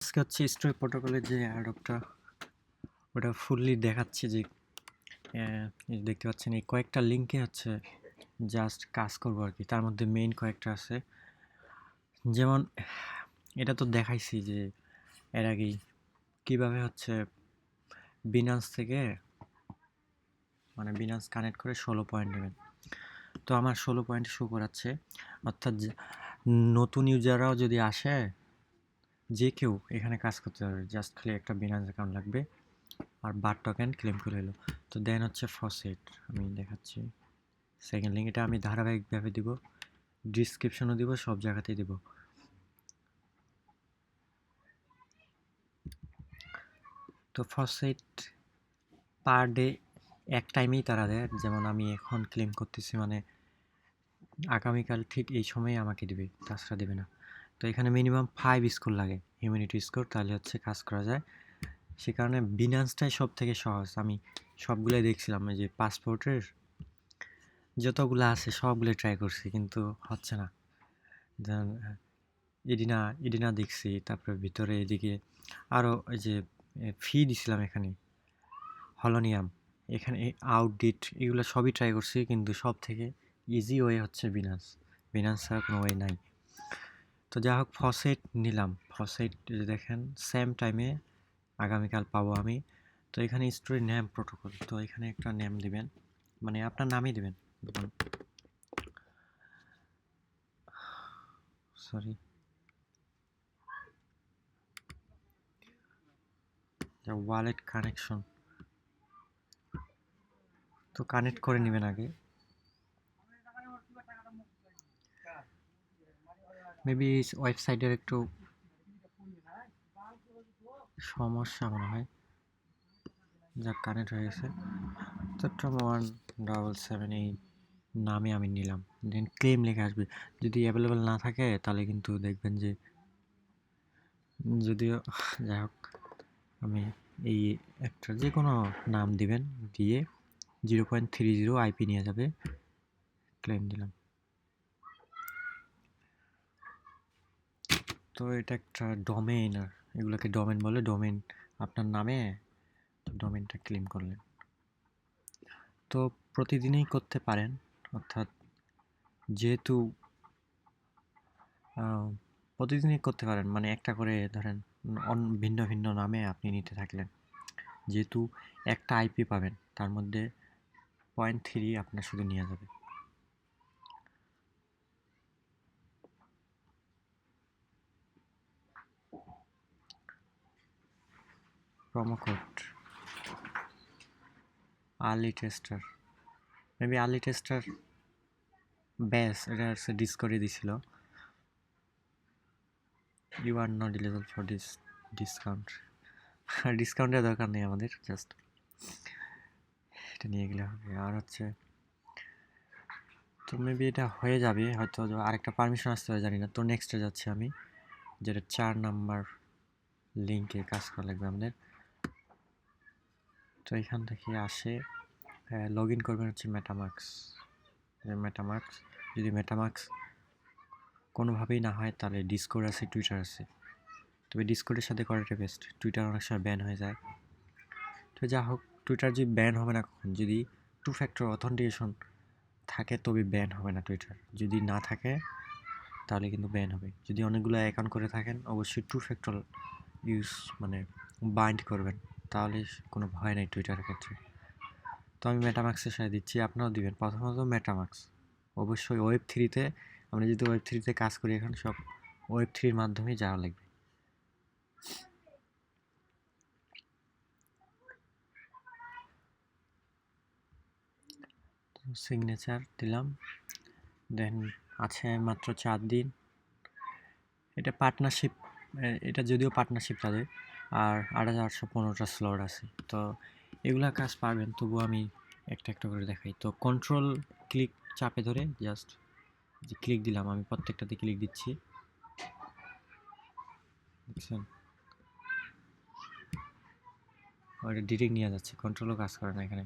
আজকে হচ্ছে স্টোরি প্রোটোকলের যে অ্যাডপটা ওটা ফুললি দেখাচ্ছে যে এই দেখতে পাচ্ছেন এই কয়েকটা লিঙ্কে হচ্ছে জাস্ট কাজ করবো আর কি। তার মধ্যে মেইন কয়েকটা আছে, যেমন এটা তো দেখাইছি যে এর আগেই কীভাবে হচ্ছে বিনান্স থেকে মানে বিনান্স কানেক্ট করে 16 পয়েন্ট নেবেন। তো আমার 16 পয়েন্ট শো করাচ্ছে, অর্থাৎ নতুন ইউজাররাও যদি আসে যে কেউ এখানে কাজ করতে পারবে। জাস্ট খালি একটা বিনান্স অ্যাকাউন্ট লাগবে আর বার টোকেন ক্লেম করে এলো। তো দেন হচ্ছে ফসেট আমি দেখাচ্ছি সেকেন্ড লিঙ্ক, এটা আমি ধারাবাহিকভাবে দিব, ডিসক্রিপশনও দিব, সব জায়গাতেই দিব। তো ফসেট পার ডে এক টাইমেই তারা দেয়, যেমন আমি এখন ক্লেম করতেছি মানে আগামীকাল ঠিক এই সময়ে আমাকে দিবে, তাছাড়া দেবে না। তো এখানে মিনিমাম 5 স্কোর লাগে, হিউম্যানিটি স্কোর, তাহলে হচ্ছে কাজ করা যায়। সে কারণে বিনান্সটাই সব থেকে সহজ। আমি সবগুলোই দেখছিলাম, এই যে পাসপোর্টের যতগুলো আছে সবগুলো ট্রাই করছি কিন্তু হচ্ছে না। যেমন ইডিনা দেখছি, তারপরে ভিতরে এদিকে আরও এই যে ফি দিছিলাম এখানে হলোনিয়াম, এখানে আউটডিট, এগুলো সবই ট্রাই করছি কিন্তু সব থেকে ইজি ওয়ে হচ্ছে বিনান্স ছাড়া কোনো ওয়ে নাই। তো যা হোক ফসেট নিলাম। ফসেট দেখেন সেম টাইমে আগামীকাল পাবো আমি। তো এখানে স্টোরি নেম প্রোটোকল, তো এখানে একটা নেম দিবেন, মানে আপনার নামই দিবেন। সরি, ওয়ালেট কানেকশন, তো কানেক্ট করে নেবেন আগে। মেবি ওয়েবসাইটের একটু সমস্যা মনে হয়, যা কানেক্ট হয়ে গেছে। তো 177 এই নামে আমি নিলাম, দেন ক্লেম লেখা আসবে। যদি অ্যাভেলেবেল না থাকে তাহলে কিন্তু দেখবেন যে, যদিও যাই হোক আমি এই একটা যে কোনো নাম দিবেন, দিয়ে 0.30 আইপি নিয়ে যাবে, ক্লেম দিলাম। তো এটা একটা ডোমেইন, আর এগুলোকে ডোমেন বলে, ডোমেন আপনার নামে, তো ডোমেনটা ক্লেম করলেন। তো প্রতিদিনই করতে পারেন, অর্থাৎ যেহেতু প্রতিদিনই করতে পারেন, মানে একটা করে ধরেন ভিন্ন ভিন্ন নামে আপনি নিতে থাকলেন, যেহেতু একটা আইপি পাবেন তার মধ্যে 0.3 আপনার শুধু নিয়ে যাবে। Promo code early tester, maybe early tester ব্যাস, এটা হচ্ছে ডিসকরে দিছিল, you are not eligible for this discount. ডিসকাউন্টের দরকার নেই আমাদের, জাস্ট এটা নিয়ে গেলে হবে। আর হচ্ছে তো মেবি এটা হয়ে যাবে হয়তো, আরেকটা পারমিশন আসতে হবে জানি না। তো নেক্সটে যাচ্ছি আমি, যেটা 4 নাম্বার লিঙ্কে কাজ করা লাগবে আমাদের। তো এখান থেকে আসে লগ ইন করবেন হচ্ছে মেটামাস্ক। যদি মেটামাস্ক কোনোভাবেই না হয় তাহলে ডিসকর্ড আছে, টুইটার আছে, তবে ডিসকর্ডের সাথে করাটা বেস্ট, টুইটার অনেক সময় ব্যান হয়ে যায়। তো যা হোক, টুইটার যদি ব্যান হবে না কখন, যদি 2 ফ্যাক্টর অথেন্টিকেশন থাকে তবে ব্যান হবে না টুইটার। যদি না থাকে তাহলে কিন্তু ব্যান হবে। যদি অনেকগুলো অ্যাকাউন্ট করে থাকেন অবশ্যই 2 ফ্যাক্টর ইউজ মানে বাইন্ড করবেন, তাহলে কোনো ভয় নেই টুইটারের ক্ষেত্রে। তো আমি মেটামাস্কের সাথে দিচ্ছি, আপনারাও দিবেন। প্রথমত মেটামাস্ক অবশ্যই ওয়েব3তে, আমরা যদি ওয়েব3তে কাজ করি এখন, সব ওয়েব3-র মাধ্যমেই যাওয়া লাগবে। সিগনেচার দিলাম, দেন আছে মাত্র 4 দিন। এটা পার্টনারশিপ, এটা যদিও পার্টনারশিপ তাদের, আর 8815টা স্লট আছে। তো এগুলা কাজ পারবেন, তবু আমি একটা একটা করে দেখাই। তো কন্ট্রোল ক্লিক চাপে ধরে জাস্ট যে ক্লিক দিলাম, আমি প্রত্যেকটাতে ক্লিক দিচ্ছি, বুঝছেন? ওটা ডিরেক্ট নিয়ে যাচ্ছে, কন্ট্রোলও কাজ করে না এখানে।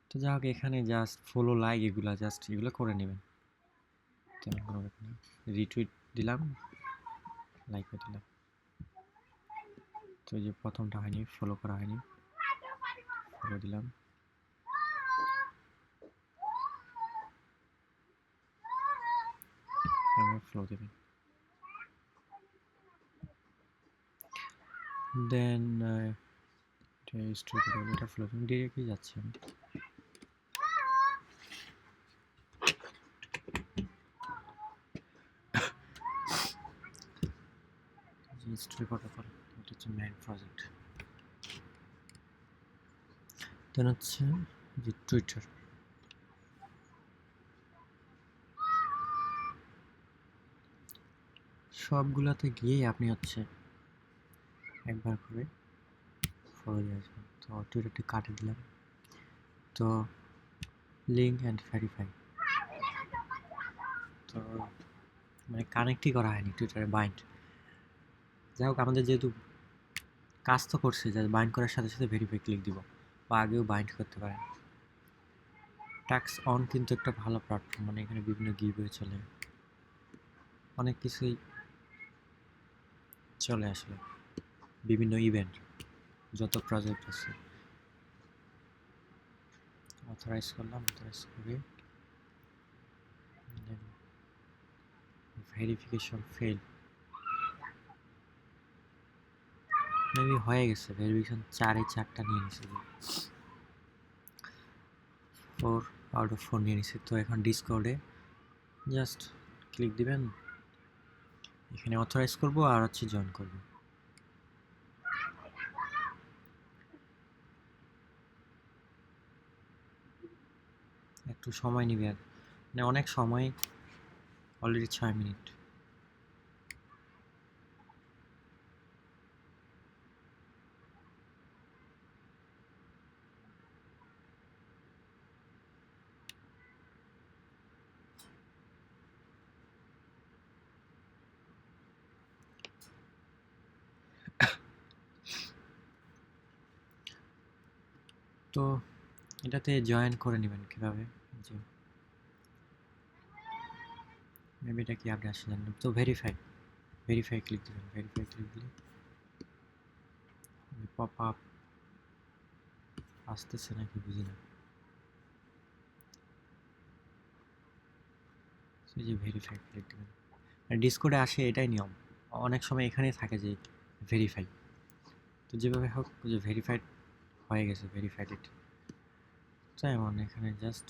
তো যাই হোক, এখানে জাস্ট ফলো লাইক এগুলো জাস্ট এগুলো করে নেবেন। তেমন কোনো ব্যাপার না। রিটুইট দিলাম, লাইকও দিলাম। তো এই যে প্রথমটা হয়নি, ফলো করা হয়নি, ফলো দিলাম। ফলো দেবেন। দেন এটা ফলো দেবেন, ডিরেক্টলি যাচ্ছে। স্টোরি প্রটোকল, এটা হচ্ছে মেইন প্রজেক্ট। দেন হচ্ছে যে টুইটার, সবগুলাতে গিয়ে আপনি হচ্ছে একবার করে ফলো দিয়ে আসবেন। তো টুইটারটি কাটে দিলাম। তো লিঙ্ক অ্যান্ড ভেরিফাই, তো মানে কানেক্টই করা হয়নি টুইটারে বাইন্ড। যাই হোক, আমাদের যেহেতু কাজ তো করছে, যে বাইন্ড করার সাথে সাথে ভেরিফাই ক্লিক দিব, বা আগেও বাইন্ড করতে পারেন। ট্যাক্স অন কিন্তু একটা ভালো প্ল্যাটফর্ম, মানে এখানে বিভিন্ন গিভওয়ে চলে, অনেক কিছুই চলে আসলে, বিভিন্ন ইভেন্ট, যত প্রজেক্ট আছে। অথরাইজ করলাম, অথরাইজ করে ভেরিফিকেশন ফেল, মেবি হয়ে গেছে ভেরিফিকেশন, 4টা নিয়ে নিছে, 4/4 নিয়ে নিছে। তো এখন ডিসকর্ডে জাস্ট ক্লিক দিবেন, এখানে অথরাইজ করব আর হচ্ছে জয়েন করব। একটু সময় নিবে, আর মানে অনেক সময়, অলরেডি 6 মিনিট। তো এটাতে জয়েন করে নেবেন কীভাবে, যে মেবি এটা কি আপনি আসলে জানেন। তো ভেরিফাই ক্লিক দেবেন, ভেরিফাই ক্লিক দিলে পপ আপ আসতেছে নাকি বুঝি না। এই যে ভেরিফাই ক্লিক দেবেন, ডিসকর্ডে আসে, এটাই নিয়ম। অনেক সময় এখানেই থাকে যে ভেরিফাই। তো যেভাবে হোক, যে ভেরিফাইড হয়ে গেছে, ভেরিফাইড ইট। তো এমন এখানে জাস্ট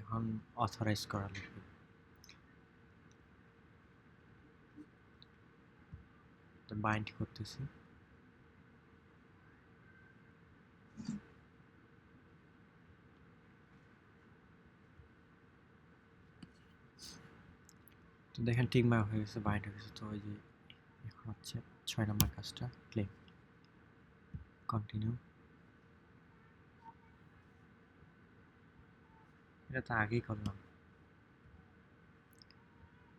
এখন অথরাইজ করা লাগবে। তো বাইন্ড করতেছি, তো দেখেন টিক মার্ক হয়ে গেছে, বাইন্ড হয়ে গেছে। তো ওই যে এখন হচ্ছে 6 নম্বর কাজটা, ক্লেম, কন্টিনিউ। এটা তো আগেই করলাম,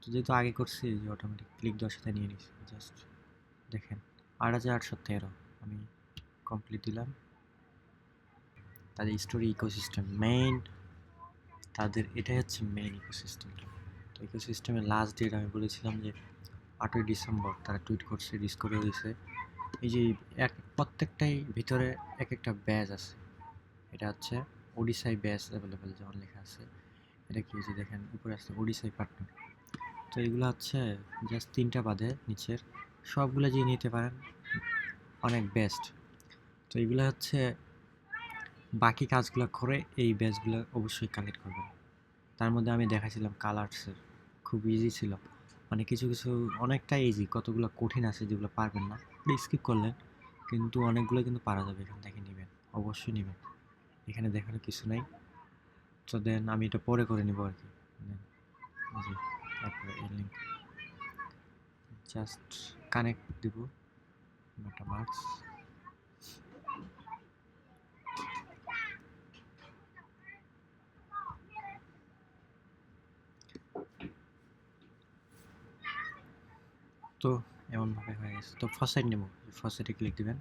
তো যেহেতু আগে করছি, যে অটোমেটিক ক্লিক দেওয়ার সাথে নিয়ে নিচ্ছি। জাস্ট দেখেন 8,813 আমি কমপ্লিট দিলাম। তাদের স্টোরি ইকোসিস্টেম মেইন, তাদের এটাই হচ্ছে মেইন ইকোসিস্টেমটা। তো ইকোসিস্টেমের লাস্ট ডেট আমি বলেছিলাম যে 8ই ডিসেম্বর তারা টুইট করছে, ডিসকভারি হয়েছে। এই যে প্রত্যেকটাই ভিতরে এক একটা ব্যাজ আছে। এটা হচ্ছে ওডিসাই ব্যাজ অ্যাভেলেবেল, যেমন লেখা আছে। এটা কি যে দেখেন উপরে আসছে ওডিসাই পার্টনার। তো এগুলো হচ্ছে জাস্ট 3টা বাদে নিচের সবগুলো যে নিতে পারেন, অনেক বেস্ট। তো এগুলো হচ্ছে বাকি কাজগুলো করে এই ব্যাচগুলো অবশ্যই কালেক্ট করবেন। তার মধ্যে আমি দেখাছিলাম কালার্সের, খুব ইজি ছিল, মানে কিছু কিছু অনেকটা ইজি, কতগুলো কঠিন আছে যেগুলো পারবেন না, স্কিপ করলেন, কিন্তু অনেকগুলো কিন্তু পারা যাবে। এখান থেকে নেবেন, অবশ্যই নেবেন, এখানে দেখানোর কিছু নাই। তো দেন আমি এটা পরে করে নিব আর কি। জি, তারপরে এই লিঙ্ক জাস্ট কানেক্ট দিব, মেটামাস্ক। তো এমনভাবে হয়ে গেছে। তো ফসেট নেব, ফসেটে ক্লিক দিবেন।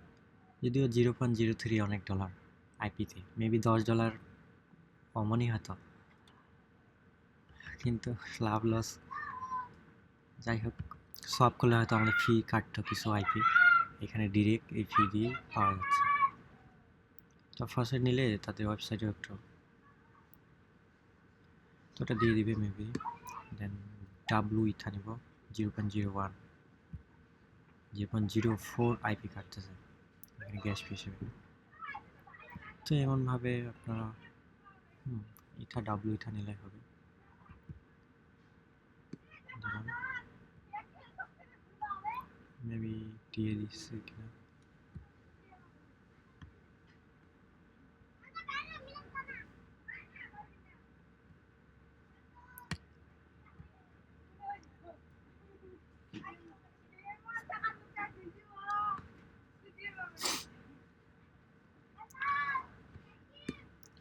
যদিও 0.03 অনেক ডলার আইপিতে, মেবি $10 কমনই হয়তো। কিন্তু লাভ লস যাই হোক, সোয়াপ করলে হয়তো আমাদের ফি কাটতো কিছু আইপি, এখানে ডিরেক্ট এই ফি দিয়ে পাওয়া যাচ্ছে। তো ফার্স্ট নিলে তাদের ওয়েবসাইটে একটু তো ওটা দিয়ে দিবে মেবি। দেন ডাব্লু ইথা নিব 0.01, 0.04 আইপি কাটতেছে এখানে গ্যাস ফি হিসেবে। তো এমনভাবে আপনারা ইথা ডাব্লু ইথা নিলে হবে। মেবি দিয়ে দিচ্ছে কিনা,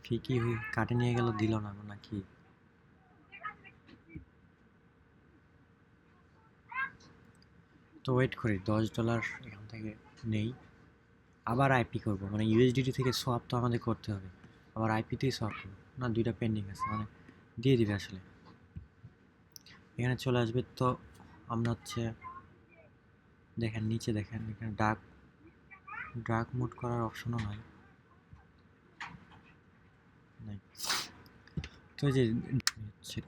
ফি কি কাটে নিয়ে গেল, দিল না নাকি? তো ওয়েট করি, $10 এখান থেকে নেই, আবার আইপি করবো, মানে ইউএসডিটি থেকে সোয়াপ তো আমাদের করতে হবে, আবার আইপিতেই সোয়াপ করবো না, দুইটা পেন্ডিং আছে, মানে দিয়ে দিবে আসলে। এখানে চলে আসবে, তো আমরা হচ্ছে দেখেন নিচে দেখেন এখানে ডার্ক মোড করার অপশনও নাই। তো এই যে হচ্ছে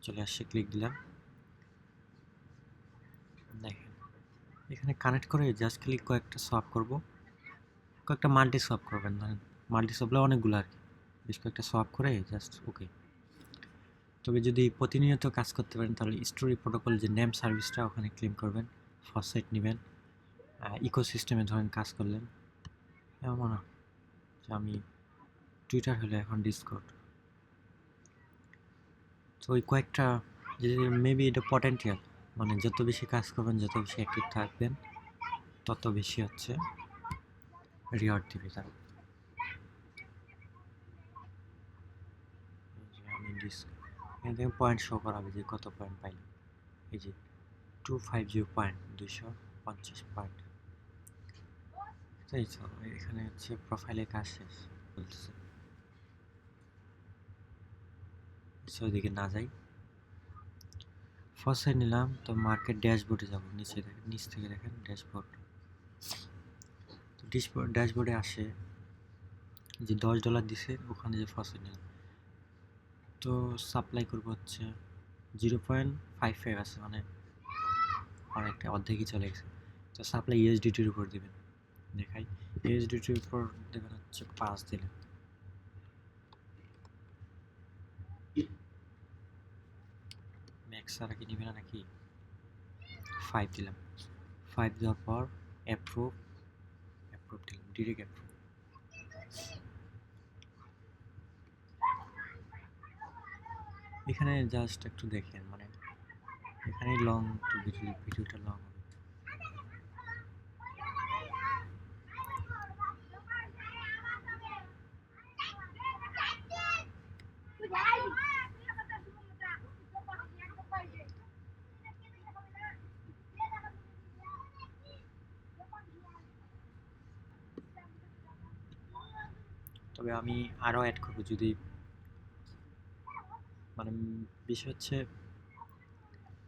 চলে আসছে, ক্লিক দিলাম, দেখেন এখানে কানেক্ট করে জাস্ট ক্লিক কয়েকটা সোয়াপ করব, কয়েকটা মাল্টি সোয়াপ করবেন, ধরেন মাল্টি সোয়াপলে অনেকগুলো আর কি, বেশ কয়েকটা সোয়াপ করে জাস্ট ওকে। তবে যদি প্রতিনিয়ত কাজ করতে পারেন তাহলে স্টোরি প্রোটোকল যে নেম সার্ভিসটা ওখানে ক্লেম করবেন, ফসেট নেবেন, ইকোসিস্টেমে ধরেন কাজ করলেন। এমন না যে আমি টুইটার হলে এখন ডিসকর্ড, তো ওই কয়েকটা যে মেবি এটা পটেনশিয়াল, মানে যত বেশি কাজ করবেন যত বেশি অ্যাক্টিভ থাকবেন তত বেশি হচ্ছে রিওয়ার্ড দিবে তারা। আমি এখান থেকে পয়েন্ট শো করাবে যে কত পয়েন্ট পাইলাম, এই যে 250 পয়েন্ট, 250 পয়েন্ট। তাই তো এখানে হচ্ছে প্রোফাইলে কাজ শেষ বলতেছে, ওইদিকে না যাই, ফার্স্ট নিলাম। তো মার্কেট ড্যাশবোর্ডে যাব, নিচে দেখেন, নিচ থেকে দেখেন ড্যাশবোর্ড, তো ড্যাশবোর্ডে আসে যে $10 দিছে, ওখানে যে ফার্স্ট নিলাম, তো সাপ্লাই করবো হচ্ছে 0.55 আছে, মানে অনেকটা অর্ধেকই চলে গেছে। তো সাপ্লাই ইউএসডিটির উপর দিবেন, দেখাই ইউএসডিটির উপর দেবেন হচ্ছে 5 দিলেন, ম্যাক্স আর কি নিবে না নাকি, 5 দিলাম, 5 দেওয়ার পর অ্যাপ্রুভ দিলাম, ডিরেক্ট অ্যাপ্রুভ। এখানে জাস্ট একটু দেখেন, মানে এখানে লং তো ভিডিওটা লং হবে। তবে আমি আরও অ্যাড করবো, যদি মানে বিষয় হচ্ছে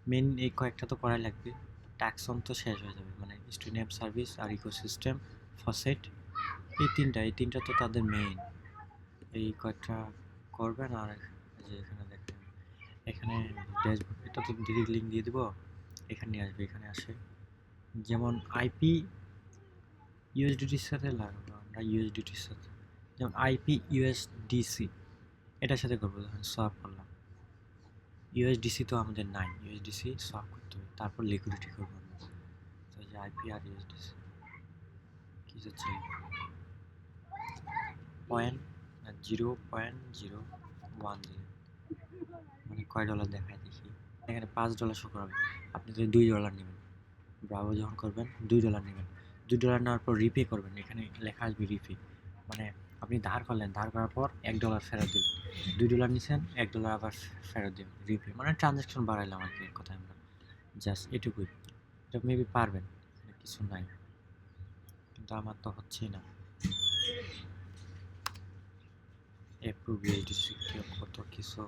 মেন এই কয়েকটা তো করাই লাগবে, ট্যাক্সন তো শেষ হয়ে যাবে, মানে স্টুডেন্ট অ্যাপ সার্ভিস আর ইকোসিস্টেম ফসেট, এই তিনটা তো তাদের মেইন, এই কয়েকটা করবেন। আর যে এখানে দেখেন, এখানে ড্যাশবোর্ড, এটা তো ডিরেক্ট লিঙ্ক দিয়ে দেবো, এখানে নিয়ে আসবে, এখানে আসে যেমন আইপি ইউএসডিটির সাথে লাগাবো আমরা, ইউএসডিটির সাথে যেমন আইপি ইউএসডিসি এটার সাথে করবো, ধরেন সোয়াপ করলাম, ইউএসডিসি তো আমাদের নাই, ইউএসডিসি সোয়াপ করতে হবে, তারপর লিকুইডিটি করবো আমরা। তো যে আইপি আর ইউএসডিসি কি হচ্ছে 0.01 দিলেন, মানে কয় ডলার দেখায় দেখি, এখানে $5 শো করাবে, আপনি যদি $2 নেবেন, ব্রাভো যখন করবেন $2 নেবেন, $2 নেওয়ার পর রিপে করবেন, এখানে লেখা আসবে রিপে, মানে আপনি ধার করলেন, ধার করার পর $1 ফেরত দেবেন, $2 নিছেন, $1 আবার ফেরত দেবেন, রিপে মানে ট্রানজ্যাকশন বাড়াইলাম আর কি, এক কথায় আমরা জাস্ট এটুকুই। এটা মেবি পারবেন, কিছু নাই, কিন্তু আমার তো হচ্ছেই না। অ্যাপ্রুভ ইউএসডিসি কত কিছু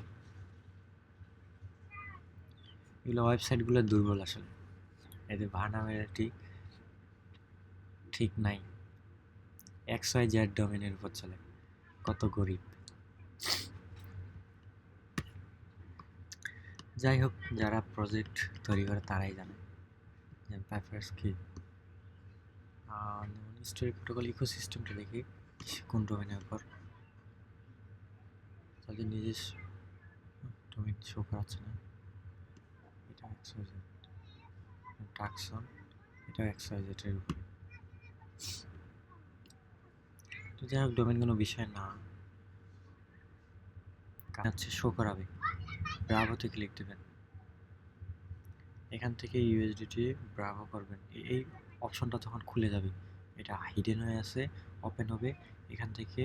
এগুলো ওয়েবসাইটগুলো দুর্বল আসলে, এদের ভার্নাবিলিটি ঠিক নাই। XYZ ডোমেনের উপর চলে, কত গরিব। যাই হোক, যারা প্রজেক্ট তৈরি করে তারাই জানে যে পাইফার্স কি। স্টোরি প্রোটোকল ইকোসিস্টেমটা দেখি কোন ডোমেনের উপর। তাদের নিজস্ব ডোমেন শো করাচ্ছে না, এটা XYZ। টাক্সন, এটা XYZ এর উপরে। তো যাই হোক, ডোমেন কোনো বিষয় না, কাজ হচ্ছে শো করাবে। ব্রাভোতে ক্লিক দেবেন, এখান থেকে ইউএসডিটি ব্রাভো করবেন, এই অপশনটা তখন খুলে যাবে। এটা হিডেন হয়ে আছে, ওপেন হবে। এখান থেকে